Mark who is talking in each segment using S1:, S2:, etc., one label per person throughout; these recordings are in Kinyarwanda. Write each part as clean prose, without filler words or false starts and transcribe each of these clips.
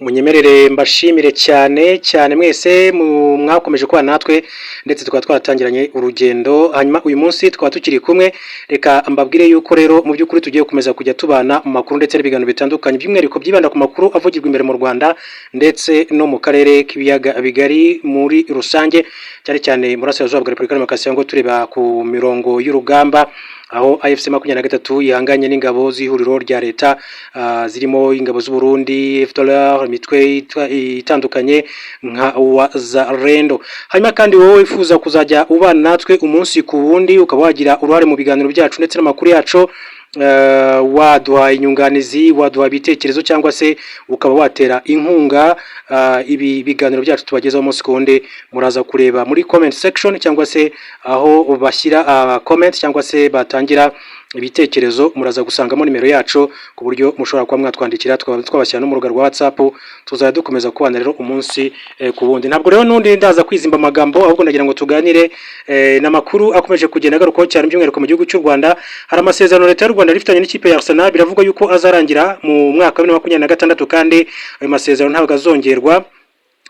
S1: Munyemerere mbashimire cyane mwese mwakomeje kuba natwe ndetse tukaba twatangiranye urugendo hanyuma uyu munsi tukaba tukiri kumwe reka mbabwire yuko rero mu by'ukuri tugiye gukomeza kujya tubana mu makuru ndetse n'ibiganiro bitandukanye by'umwihariko byibanda ku makuru avugirwa imbere mu Rwanda ndetse no mu karere k'ibiyaga bigari muri rusange cyane cyane muri Burasirazuba bwa Repubulika Demokarasi ya Kongo tureba ku mirongo y'urugamba aho AFC 23 yihanganye n'ingabo z'ihuriro rya leta zirimo ingabo z'u Burundi FDLR imitwe itandukanye nka Wazalendo. Hanyuma kandi wowe wifuza kuzajya ubana natwe umunsi ku wundi ukaba wagira uruhare mu biganiro byacu ndetse n'amakuru yacu, waduha inyunganizi, waduha ibitekerezo cyangwa se ukaba watera inkunga ibi biganiro byacu tubagezaho umunsi ku wundi, muraza kureba muri comment section cyangwa se aho bashyira comment cyangwa se batangira ibitekerezo, muraza gusangamo nimero yacu ku buryo mushobora kuba mwatwandikira twabashyira no mu rubuga rwa WhatsApp, tuzajya dukomeza kubana rero umunsi ku wundi. Ntabwo rero nundi ndaza kwizimba amagambo ahubwo ndagira ngo tuganire n'amakuru akomeje kugenda agarukaho cyane by'umwihariko mu gihugu cy'u Rwanda. Hari amasezerano leta y'u Rwanda rifitanye n'ikipe ya Arsenal, biravuga yuko azarangira mu mwaka wa 2026 kandi ayo masezerano ntabwo azongerwa.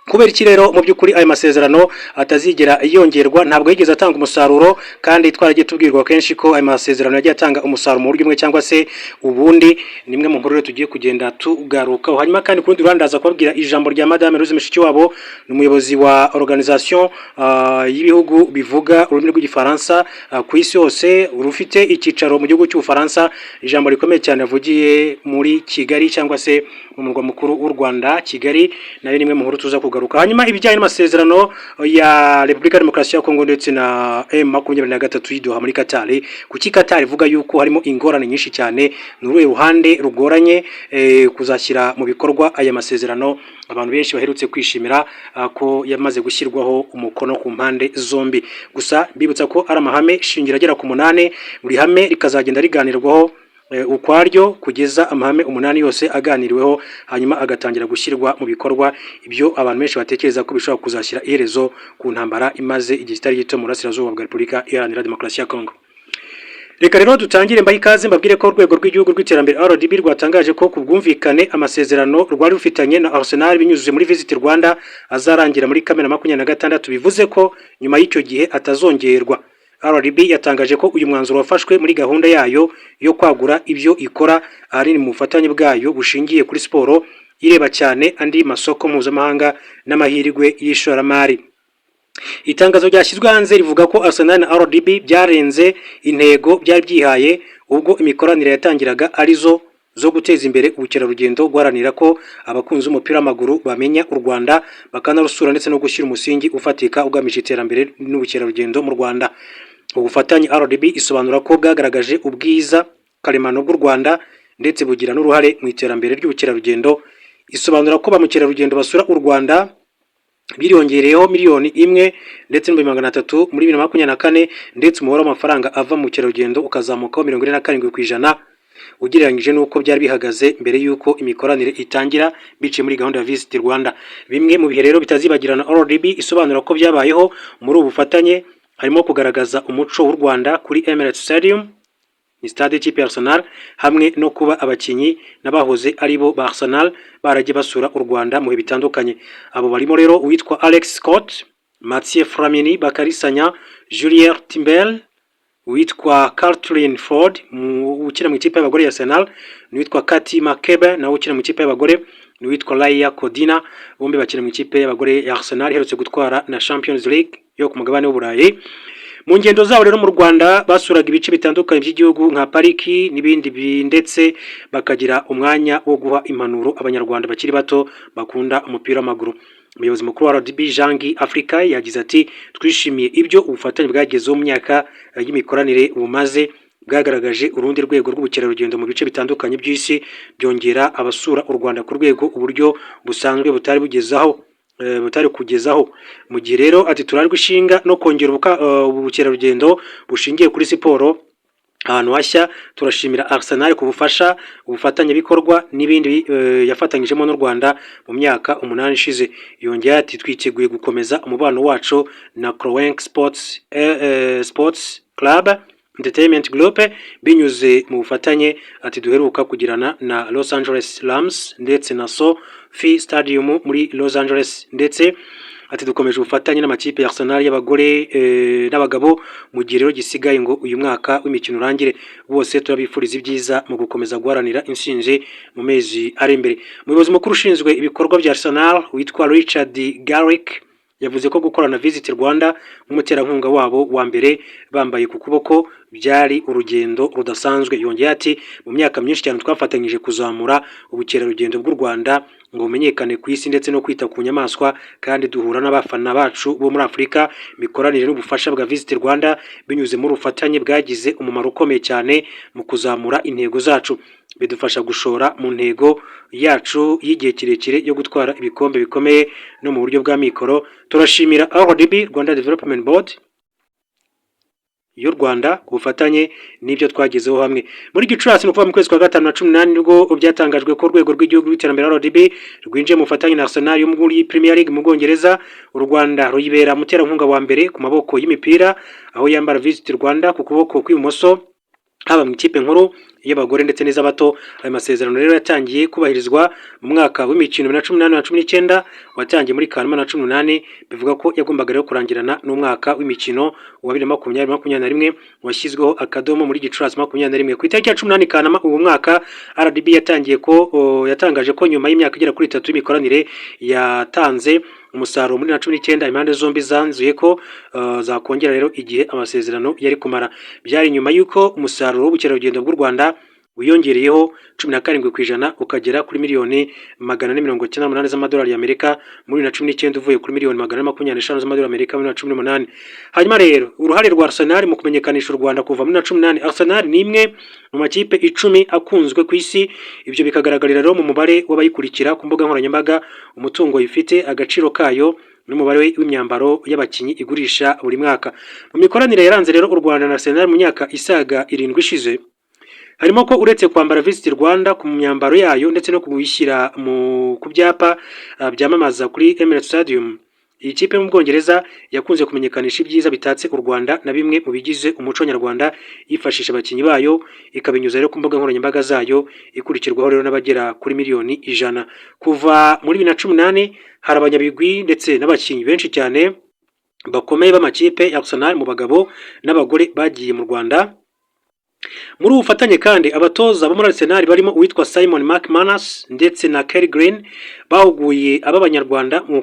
S1: Kubera iki rero mu by'ukuri ayo masezerano atazigera yongerwa? Ntabwo yigeze atanga umusaruro kandi twaragiye tubwirwa kenshi ko ayo masezerano yagiye atanga umusaruro mu buryo bumwe cyangwa se ubundi. Nimwe mu nkuru tugiye kugenda tugarukaho. Hanyuma kandi kurundi Rwanda aza kubabwira ijambo rya Madame Louise Mushikiwabo, n'umuyobozi wa organisation y'ibihugu bivuga ururimi rw'igifaransa ku isi yose rufite icyicaro mu gihugu cy'Ubufaransa. Ijambo rikomeye cyane avugiye muri Kigali cyangwa se mu murwa mukuru w'u Rwanda Kigali, nayo nimwe mu nkuru tuza kugaruka. Hanyuma ibijyanye n'amasezerano ya Repubulika Demokarasi ya Kongo ndetse na M23 y'Doha muri Qatar, kuki Qatar ivuga yuko harimo ingorane nyinshi cyane, n'uruhe ruhande rugoranye kuzashyira mu bikorwa aya masezerano abantu benshi baherutse kwishimira ko yamaze gushyirwaho umukono ku mpande zombi. Gusa bibutsa ko ari amahame shingira agera ku 8, buri hame rikazagenda riganirwaho ukwaryo kugeza amahame 8 yose aganiriweho hanyuma agatangira gushyirwa mu bikorwa. Ibyo abantu benshi batekereza ko bishobora kuzashyira iherezo ku ntambara imaze igihe kitari gito mu Burasirazuba bwa Repubulika Iharanira Demokarasi ya Kongo. Reka rero dutangire mbaye ikaze mbabwire ko urwego rw'igihugu rw'iterambere RDB rwatangaje ko kubwumvikane amasezerano rwari rufitanye na Arsenal binyuze muri Visit Rwanda azarangira muri Kamena 2026, bivuze ko nyuma y'icyo gihe atazongerwa. RDB yatangaje ko uyu mwanzuro wafashwe muri gahunda yayo yo kwagura ibyo ikora ari mu bufatanye bwayo bushingiye kuri siporo, ireba cyane andi masoko mpuzamahanga n'amahirwe y'ishoramari. Itangazo ryashyizwe hanze rivuga ko Arsenal na RDB byarenze intego byari byihaye ubwo imikoranire yatangiraga arizo zo guteza imbere ubukerarugendo, guharanira ko abakunzi umupira w'amaguru bamenya u Rwanda bakanarusura ndetse no gushyira umusingi ufatika ugamije iterambere n'ubukerarugendo mu Rwanda. Ubufatanye RDB isobanura ko bwagaragaje ubwiza karemano bw'u Rwanda ndetse bugira n'uruhare mu iterambere ry'ubukerarugendo. Isobanura ko ba mukerarugendo basura u Rwanda biriyongereyeho miliyoni 1 ndetse n'300 muri 2024, ndetse umubare w'amafaranga ava mu mukerarugendo ukazamukaho 47% ugereranyije n'uko byari bihagaze mbere y'uko imikoranire itangira biciye muri gahunda ya Visit Rwanda. Bimwe mu bihe rero bitazibagirana RDB isobanura ko byabayeho muri ubu bufatanye harimo kugaragaza umuco w'u Rwanda kuri Emirates Stadium, ni stade y'ikipe Arsenal, hamwe no kuba abakinyi n'abahoze ari bo ba Arsenal baragiye basura u Rwanda mu bihe bitandukanye. Abo barimo rero uwitwa Alex Scott, Mathieu Flamini, Bakary Sagna, Julien Timber, uwitwa Catherine Ford ukina mu ikipe y'abagore ya Arsenal, n'uwitwa Katy Makeba nawe ukina mu ikipe y'abagore, n'uwitwa Laia Codina, bombi bakina mu ikipe y'abagore ya Arsenal iherutse gutwara na Champions League yo ku mugabane w'Uburayi. Mu ngendo zabo rero mu Rwanda basuraga ibice bitandukanye by'igihugu nka pariki n'ibindi ndetse bakagira umwanya wo guha impanuro abanyarwanda bakiri bato bakunda umupira w'amaguru. Umuyobozi mukuru wa RDB Jangi Africa yagize ati twishimiye ibyo ubufatanye bwagezeho mu myaka y'imikoranire bumaze, bwagaragaje urundi rwego rw'ubukerarugendo mu bice bitandukanye by'isi, byongera abasura u Rwanda ku rwego uburyo busanzwe butari kugezaho. Mu gihe rero ati turarwa ishinga no kongera ubukerarugendo bushingiye kuri siporo ahantu hashya. Turashimira Arsenal ku bufasha, ubufatanye bikorwa n'ibindi yafatanyijemo n'u Rwanda mu myaka 8 ishize. Yongera ati twiteguye gukomeza umubano wacu na Croenc Sports Club Entertainment Group binyuze mu bufatanye ati duheruka kugirana na Los Angeles Rams ndetse na SoFi Stadium muri Los Angeles, ndetse ati dukomeje ubufatanye n'amakipe ya Arsenal y'abagore n'abagabo mu gihe rero gisigaye ngo uyu mwaka w'imikino urangire. Bose turabifuriza ibyiza mu gukomeza guharanira intsinzi mu mezi ari imbere. Umuyobozi mukuru ushinzwe ibikorwa bya Arsenal witwa Richard Garrick yavuze ko gukorana Visit Rwanda nk'umuterankunga wabo wa mbere bambaye ku kuboko byari urugendo rudasanzwe. Yongeye ati mu myaka myinshi cyane twafatanyije kuzamura ubukerarugendo bw'u Rwanda ngo bumenyekane ku isi ndetse no kwita ku nyamaswa, kandi duhura n'abafana bacu bo muri Afurika. Imikoranire n'ubufasha bwa Visit Rwanda binyuze muri ubufatanye bwagize umumaro ukomeye cyane mu kuzamura intego zacu, bidufasha gushora mu ntego yacu y'igihe kirekire yo gutwara ibikombe bikomeye no mu buryo bwa mikoro. Turashimira RDB Rwanda Development Board y'u Rwanda ku bufatanye n'ibyo twagezeho hamwe. Muri Gicurasi no kuva mu kwezi kwa gatanu na 18 nibwo byatangajwe ko urwego rw'igihugu rw'iterambere RDB rwinjiye mu bufatanye na Arsenal yo muri Premier League mu Bwongereza. U Rwanda ruyibera muterankunga wa mbere ku maboko y'imipira, aho yambara Visit Rwanda ku kuboko kw'ibumoso haba mu ikipe nkuru y'abagore ndetse n'iz'abato. Ayo masezerano rero yatangiye kubahirizwa mu mwaka w'imikino 2018 na 2019 watangiye muri Kanama na 2018, bivuga ko yagombaga rero kurangirana n'umwaka w'imikino wa 2020-2021 washyizweho akadomo muri Gicurasi 2021. Ku itariki ya 18 Kanama uwo mwaka RDB yatangaje ko nyuma y'imyaka igera kuri 3 y'imikoranire yatanze umusaruro muri 2019. Impande zombi zanzuye ko zakongera rero igihe amasezerano yari kumara. Byari nyuma y'uko umusaruro w'ubukerarugendo bw'u Rwanda wiyongereyeho 17% ukagera kuri miliyoni 498 z'amadolari y'Amerika muri 2019 uvuye kuri miliyoni 425 z'amadolari y'Amerika muri 2018. Hanyuma rero uruhare rwa Arsenal mu kumenyekanisha u Rwanda kuva muri 2018. Arsenal ni imwe mu makipe 10 akunzwe ku isi, ibyo bikagaragarira rero mu mubare w'abayikurikira ku mbuga nkoranyambaga, umutungo ifite, agaciro kayo n'umubare w'imyambaro y'abakinyi igurisha buri mwaka. Mu mikoranire yaranze rero u Rwanda na Arsenal mu myaka isaga 7 ishize, harimo ko uretse kwambara Visit Rwanda ku myambaro yayo ndetse no kubishyira ku byapa byamamaza kuri Emirates Stadium, iyi kipe mu Bwongereza yakunze kumenyekanisha ibyiza bitatse u Rwanda na bimwe mu bigize umuco nyarwanda, yifashisha abakinyi bayo, ikabinyuza rero ku mbuga nkoranyambaga zayo, ikurikirwaho rero n'abagera kuri miliyoni 100. Kuva muri 2018 hari abanyabigwi ndetse n'abakinyi benshi cyane bakomeye b'amakipe ya Arsenal mu bagabo n'abagore bagiye mu Rwanda. Muri ubufatanye kandi abatoza bo muri Arsenal barimo uwitwa Simon McManus ndetse na Kelly Green bahuguye ab'abanyarwanda mu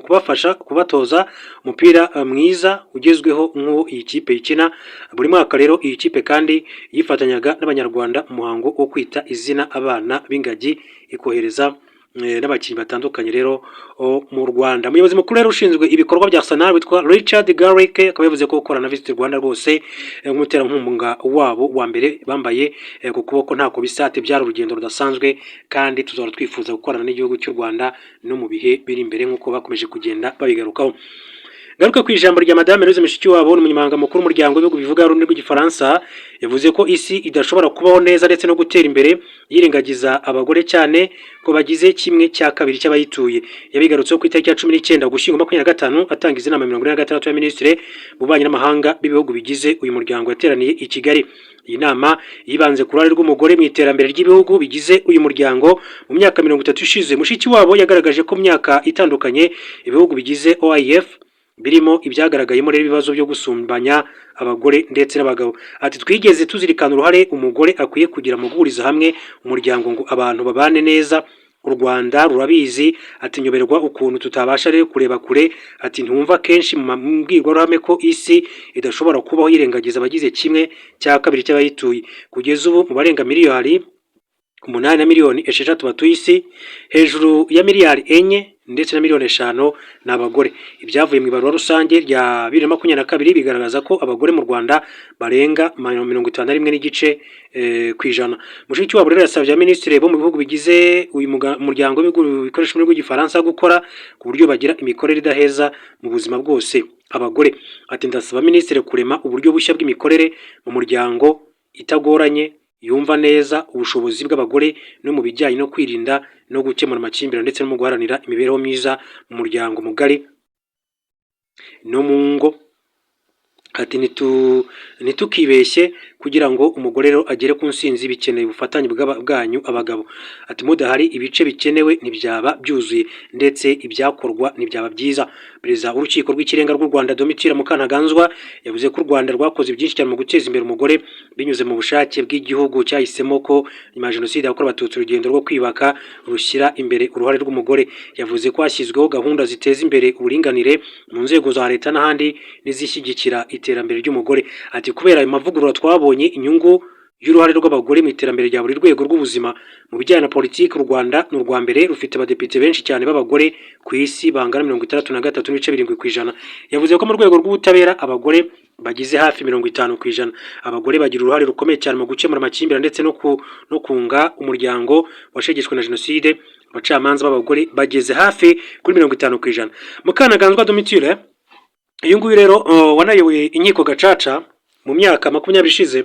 S1: kubafasha kubatoza umupira mwiza ugezweho nk'uwo iyi kipe ikina. Buri mwaka rero iyi kipe kandi yifatanyaga n'abanyarwanda umuhango wo kwita izina abana b'ingagi, ikohereza n'abakinyi batandukanye rero mu Rwanda. Umuyobozi mukuru rero ushinzwe ibikorwa bya Arsenal witwa Richard Garrick akaba yavuze ko gukorana na Visit Rwanda rwose nk'umuterankunga wabo wa mbere bambaye ku kuboko ntako bisate, byari urugendo rudasanzwe, kandi tuzahora twifuza gukorana n'igihugu cy'u Rwanda no mu bihe biri imbere nk'uko bakomeje kugenda babigarukaho. Garuka ku ijambo rya Madame Louise Mushikiwabo, umunyamabanga mukuru w'umuryango w'ibihugu bivuga ururimi rw'igifaransa, yavuze ko isi idashobora kubaho neza ndetse no gutera imbere yirengagiza abagore, cyane ko bagize 1/2 cy'abayituye. Yabigarutseho ku itariki ya 19 Ugushyingo 2025 atangiza inama 46 ya Minisitiri b'Ububanyi n'Amahanga b'ibihugu bigize uyu muryango yateraniye i Kigali. Iyi nama yibanze ku ruhare rw'umugore mu iterambere ry'ibihugu bigize uyu muryango mu myaka 30 ishize. Mushikiwabo yagaragaje ko mu myaka itandukanye ibihugu bigize OIF birimo ibyagaragayemo rero ibibazo byo gusumbanya abagore ndetse n'abagabo. Ati twigeze tuzirikana uruhare umugore akwiye kugira mu guhuriza hamwe umuryango ngo abantu babane neza. U Rwanda rurabizi. Ati nyoberwa ukuntu tutabasha rero kureba kure. Ati ntumva kenshi mu mbwirwaruhame ko isi idashobora kubaho yirengagiza abagize 1/2 cy'abayituye. Kugeza ubu mu barenga miliyari 8 na miliyoni 6 batuye isi, hejuru ya miliyari 4 ndetse na miliyoni 5 n'abagore. Ibyavuye mu ibarura rusange rya 2022 bigaragaza ko abagore mu Rwanda barenga 51 n'igice kwijana. Mushikiwabo rero yasabye abaminisitiri bo mu bihugu bigize uyu muryango w'ibihugu bikoresha ururimi rw'igifaransa gukora ku buryo bagira imikorere idaheza mu buzima bwose abagore. Ati ndasaba abaminisitiri kurema uburyo bushya bw'imikorere mu muryango itagoranye, yumva neza ubushobozi bw'abagore no mu bijyanye no kwirinda no gukemura amakimbirane ndetse no mu guharanira imibereho myiza mu muryango mugari no mu ngo ati ntitukibeshye kugira ngo umugore rero agere ku nsinzi bikeneye ubufatanye bwanyu abagabo. Ati mudahari ibice bikenewe ntibyaba byuzuye ndetse ibyakorwa ntibyaba byiza. Perezida w'urukiko rw'ikirenga rw'u Rwanda Domitira Mukantaganzwa yavuze ko u Rwanda rwakoze byinshi cyane mu guteza imbere umugore binyuze mu bushake bw'igihugu cyahisemo ko nyuma ya jenoside yakorewe abatutsi urugendo rwo kwibaka rushyira imbere uruhare rw'umugore. Yavuze ko hashyizweho gahunda ziteza imbere uburinganire mu nzego za leta n'ahandi n'izishyigikira iterambere ry'umugore. Ati kubera ayo mavugurura twabonye inyungu y'uruhare rw'abagore mu iterambere rya buri rwego rw'ubuzima. Mu bijyanye na politiki u Rwanda ni urwa mbere rufite abadepite benshi cyane b'abagore ku isi bangana 63.7%. Yavuze ko mu rwego rw'ubutabera abagore bagize hafi 50%. Abagore bagira uruhare rukomeye cyane mu gukemura amakimbirane ndetse no kunga umuryango washegeshwe na jenoside. Abacamanza b'abagore bageze hafi kuri 50%. Mukantaganzwa Domitire uyu nguyu rero wanayoboye inkiko gacaca mu myaka 20 ishize,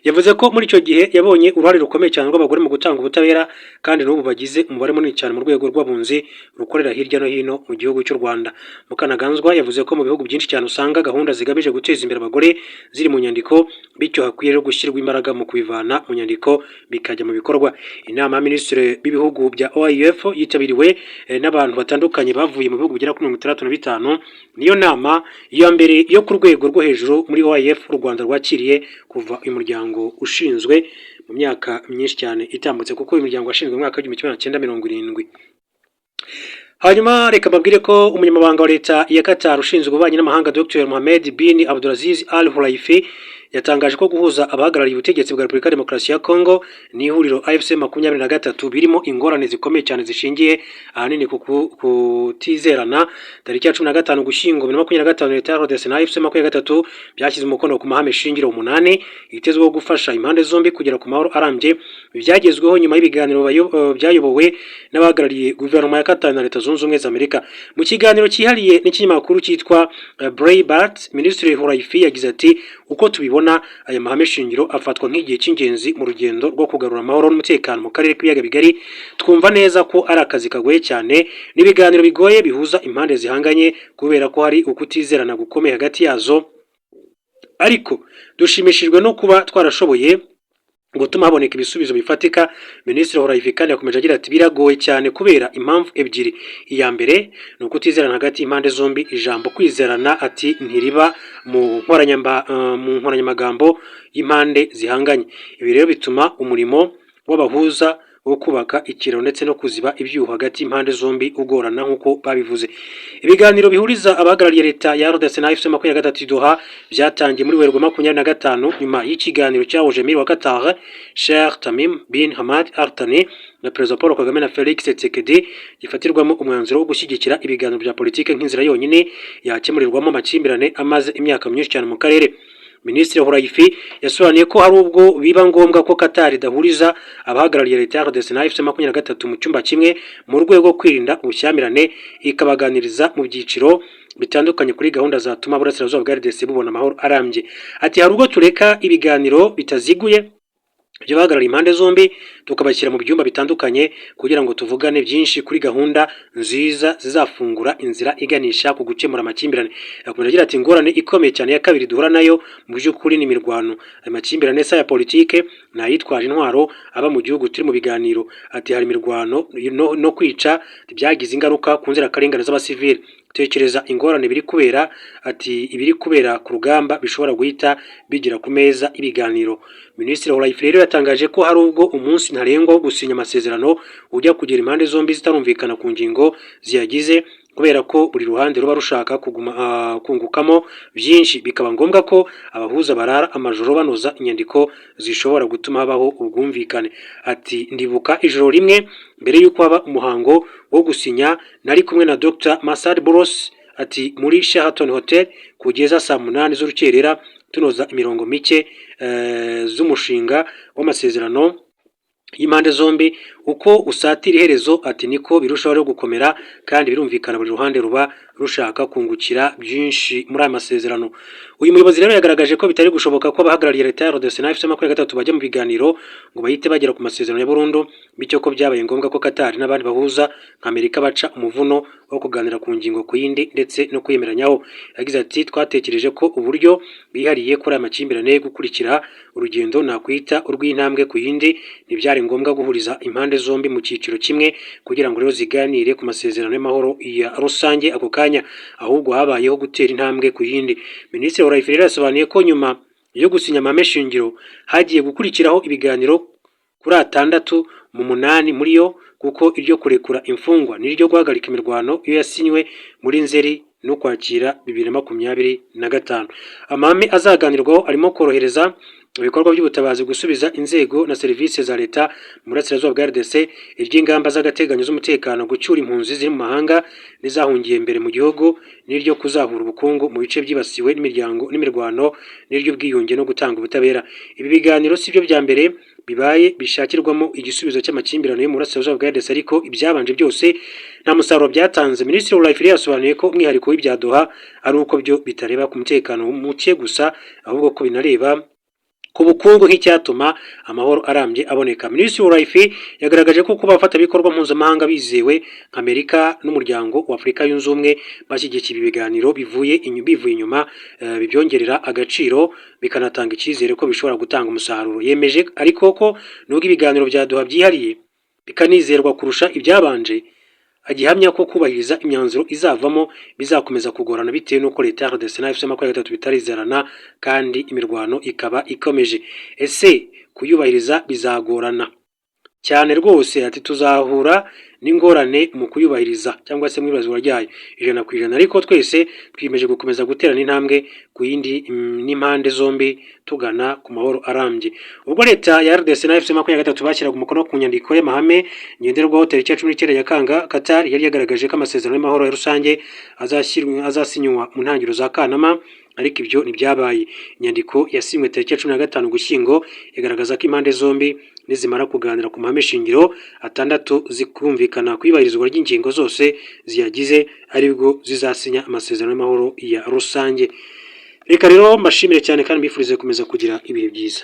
S1: yavuze ko muri icyo gihe yabonye uruhare rukomeye cyane rw'abagore mu gutanga ubutabera kandi n'ubu bagize umubare munini cyane mu rwego rw'abunzi rukorera hirya no hino mu gihugu cy'u Rwanda. Mukantaganzwa yavuze ko mu bihugu byinshi cyane usanga gahunda zigamije guteza imbere abagore ziri mu nyandiko, bityo hakwiye rero gushyirwa imbaraga mu kubivana mu nyandiko bikajya mu bikorwa. Inama ya minisitiri b'ibihugu bya OIF yitabiriwe n'abantu batandukanye bavuye mu bihugu bigera kuri 65. Niyo nama ya mbere yo ku rwego rwo hejuru muri OIF u Rwanda rwakiriye kuva uyu muryango ushinzwe mu myaka myinshi cyane itambutse, kuko uyu muryango washinzwe mu mwaka w'1970. Hanyuma reka mbabwire ko umunyamabanga wa leta ya Qatar ushinzwe ububanyi n'amahanga Dr Mohammed bin Abdulaziz Al Khulaifi yatangaje ko guhuza abahagarariye ubutegetsi bwa Repubulika ya Demokarasi ya Kongo n'ihuriro AFC 23 birimo ingorane zikomeye cyane zishingiye ahanini ku kutizerana. Tariki ya 15 Gushyingo 2025 leta ya RDC na AFC 23 byashyize umukono ku mahame shingiro 8 itezweho gufasha impande zombi kugera ku mahoro arambye. Byagezweho nyuma y'ibiganiro byayobowe n'abahagarariye guverinoma ya Qatar na Leta Zunze Ubumwe za Amerika. Mu kiganiro cyihariye n'ikinyamakuru cyitwa Breitbart, Minisitiri Khulaifi yagize ati uko tubibona aya mahame shingiro afatwa nk'igihe cy'ingenzi mu rugendo rwo kugarura amahoro n'umutekano mu karere k'ibiyaga bigari. Twumva neza ko ari akazi kagoye cyane n'ibiganiro bigoye bihuza impande zihanganye kubera ko hari ukutizerana gukomeye hagati yazo, ariko dushimishijwe no kuba twarashoboye gutuma haboneka ibisubizo bifatika. Minisitiri Khulaifi kandi yakomeje agira ati biragoye cyane kubera impamvu ebyiri. Iya mbere ni ukutizerana hagati y'impande zombi. Ijambo kwizerana ati ntiriba mu nkoranyamagambo y'impande zihanganye. Ibi rero bituma umurimo w'abahuza wo kubaka ikiraro ndetse no kuziba ibyuho hagati y'impande zombi ugorana nk'uko babivuze. Ibiganiro bihuriza abahagarariye leta ya RDC na AFC 23 Doha byatangiye muri Werurwe 2025 nyuma y'ikiganiro cyahuje Emir wa Qatar Sheikh Tamim bin Hamad Al Thani na Perezida Paul Kagame na Felix Tshisekedi, gifatirwamo umwanzuro wo gushyigikira ibiganiro bya politike nk'inzira yonyine yakemurirwamo amakimbirane amaze imyaka myinshi cyane mu karere. Minisitiri Khulaifi yasobanuye ko hari ubwo biba ngombwa ko Qatar idahuriza abahagarariye leta ya RDC na AFC 23 mu cyumba kimwe mu rwego rwo kwirinda ubushyamirane, ikabaganiriza mu byiciro bitandukanye kuri gahunda zatuma Burasirazuba bwa RDC bubona amahoro arambye. Ati hari ubwo tureka ibiganiro bitaziguye ibyo bahagarariye impande zombi tukabashyira mu byumba bitandukanye kugira ngo tuvugane byinshi kuri gahunda nziza zizafungura inzira iganisha ku gukemura amakimbirane. Yakomeje agira ati ingorane ikomeye cyane ya kabiri duhura nayo mu by'ukuri ni imirwano. Amakimbirane sa ya politike nayitwaje intwaro aba mu gihugu turi mu biganiro. Ati hari imirwano no kwica byagize ingaruka ku nzirakarengane z'abasivili. Tekereza ingorane biri kubera, ati ibiri kubera ku rugamba bishobora guhita bigira ku meza ibiganiro. Minisitiri Khulaifi rero yatangaje ko hari ubwo umunsi ntarengwa wo gusinya amasezerano ujya kugera impande zombi zitarumvikana ku ngingo ziyagize, kubera ko buri ruhande ruba rushaka kungukamo byinshi, bikaba ngombwa ko abahuza barara amajoro banoza inyandiko zishobora gutuma habaho ubwumvikane. Ati ndibuka ijoro rimwe mbere y'uko haba umuhango wo gusinya nari kumwe na Dr Masad Boulos ati muri Sheraton Hotel kugeza saa 8 z'urukerera tunoza imirongo mike z'umushinga w'amasezerano y'impande zombi. uko usatira iherezo ati niko birushaho rero gukomera kandi birumvikana buri ruhande ruba rushaka kungukira byinshi muri aya masezerano. Uyu muyobozi rero yagaragaje ko bitari gushoboka ko abahagarariye leta ya RDC na FC23 bajya mu biganiro ngo bahite bagera ku masezerano ya burundu, bityo ko byabaye ngombwa ko Qatar n'abandi bahuza nka Amerika baca umuvuno wo kuganira ku ngingo ku yindi ndetse no kwemeranyaho. Yagize ati twatekereje ko uburyo bihariye kuri aya makimbirane gukurikira urugendo nakwita urw'intambwe ku yindi, ntibyari ngombwa guhuriza impande zombi mu cyiciro kimwe kugira ngo rero ziganire ku masezerano y'amahoro ya rusange ako kanya, ahubwo habayeho gutera intambwe ku yindi. Minisitiri Olaife rero yasobanuye ko nyuma yo gusinya amahame shingiro hagiye gukurikiraho ibiganiro kuri 6 mu 8 muri yo, kuko iryo kurekura imfungwa n'iryo guhagarika imirwano iyo yasinywe muri Nzeri no kwakira 2025. Amahame azaganirwaho arimo korohereza ibikorwa by'ubutabazi, gusubiza inzego na serivisi za leta mu burasirazuba bwa RDC, iry'ingamba z'agateganyo z'umutekano, gucyura impunzi ziri mu mahanga n'izahungiye mbere mu gihugu, n'iryo kuzahura ubukungu mu bice byibasiwe n'imiryango n'imirwano, n'iryo no gutanga ubutabera. Ibi biganiro si byo bya mbere bibaye bishakirwamo igisubizo cy'amakimbirane yo mu burasirazuba bwa RDC, ariko ibyabanje byose nta musaruro byatanze. Minisitiri Olaife yasobanuye ko umwihariko w'ibya Doha ari uko byo bitareba ku mutekano muke gusa, ahubwo ko binareba ku bukungu nk'icyatuma amahoro arambye aboneka. Minisitiri Olaife yagaragaje ko kuba abafatanyabikorwa mpuzamahanga bizewe nka Amerika n'umuryango wa Afurika yunze ubumwe bashyigikiye ibiganiro bivuye inyuma bibyongerera agaciro bikanatanga icyizere ko bishobora gutanga umusaruro. Yemeje ariko ko nubwo ibiganiro bya Doha byihariye bikanizerwa kurusha ibyabanje, agihamya ko kubahiriza imyanzuro izavamo bizakomeza kugorana bitewe n'uko leta ya RDC na FC23 bitarizerana kandi imirwano ikaba ikomeje. Ese kuyubahiriza bizagorana cyane rwose? Ati tuzahura n'ingorane mu kuyubahiriza cyangwa se mwibazwa ryayo 100%, ariko twese twiyemeje gukomeza guterana intambwe ku yindi n'impande zombi tugana ku mahoro arambye. Ubwo leta ya RDC na FC23 bashyiraga umukono ku nyandiko y'amahame ngenderwaho tariki ya 19 Nyakanga, Qatar yari yagaragaje ko amasezerano y'amahoro rusange azasinywa mu ntangiriro za Kanama, ariko ibyo ntibyabaye. Inyandiko yasinywe tariki ya 15 Ugushyingo igaragaza ko impande zombi nizimara kuganira ku mahame shingiro 6 zikumvikana kwibahirizwa ry'ingingo zose ziyagize, aribwo zizasinya amasezerano y'amahoro ya rusange. Reka rero mbashimire cyane kandi mbifurize kumeza kugira ibihe byiza.